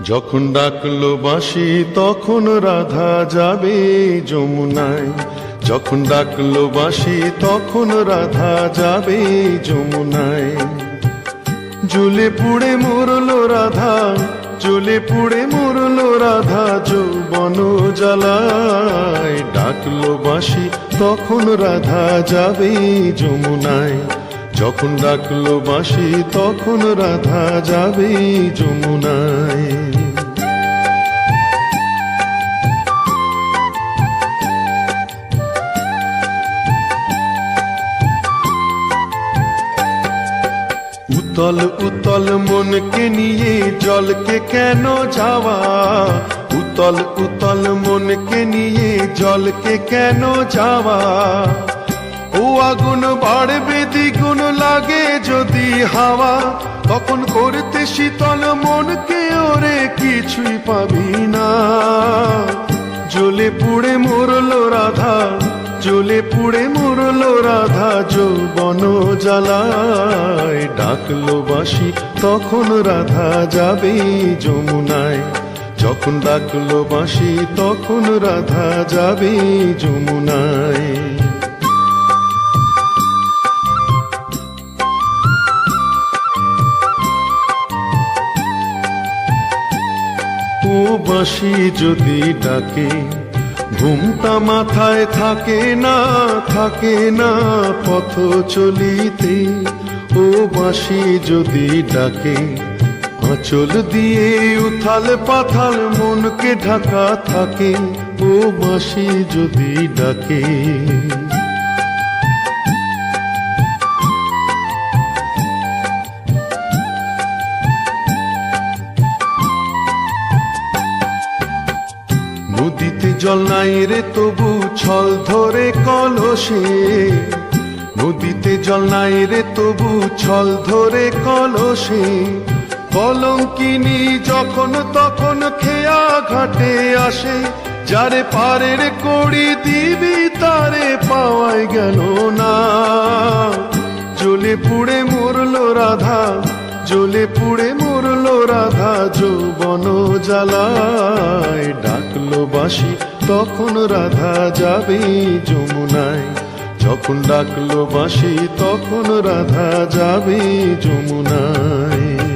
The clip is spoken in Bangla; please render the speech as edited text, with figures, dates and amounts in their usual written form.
যখন ডাকলো বাঁশি তখন রাধা যাবে যমুনায়। যখন ডাকলো বাঁশি তখন রাধা যাবে যমুনায়। জ্বলে পুড়ে মরলো রাধা, জ্বলে পুড়ে মরলো রাধা যৌবন জ্বালায়। ডাকলো বাঁশি তখন রাধা যাবে যমুনায়। যখন ডাকলো বাঁশি তখন রাধা যাবে যমুনায়। উতল উতল মনকে নিয়ে জলকে কেন যাওয়া, উতল উতল মনকে নিয়ে জলকে কেন যাওয়া। ও আগুন বাড়বে দ্বিগুণ লাগে যদি হাওয়া, তখন করতে শীতল মনকে ওরে কিছুই পাবি না। জ্বলে পুড়ে মরলো রাধা, জ্বলে পুড়ে মরলো রাধা যৌবন জ্বালায়। ডাকলো বাঁশি তখন রাধা যাবে যমুনায়। যখন ডাকলো বাঁশি তখন রাধা যাবে যমুনায়। ও বাঁশি যদি ডাকে ঘুমটা মাথায় থাকে না, থাকে না পথ চলিতে। ও বাঁশি যদি ডাকে আঁচল দিয়ে উথাল পাথাল মনকে ঢাকা থাকে। ও বাঁশি যদি ডাকে নদীতে জল নাই রে তবু ছল ধরে কলসে। নদীতে জল নাই রে তবু ছল ধরে কলসে। কলঙ্কিনী যখন তখন খেয়া ঘাটে আসে। যারে পারের কড়ি দিবি তারে পাওয়াই গেল না। জ্বলে পুড়ে মরলো রাধা, জ্বলে পুড়ে মরলো রাধা যৌবন জ্বালায়। ডাকলো বাঁশি তখন রাধা যাবে যমুনায়। যখন ডাকলো বাঁশি তখন রাধা যাবে যমুনায়।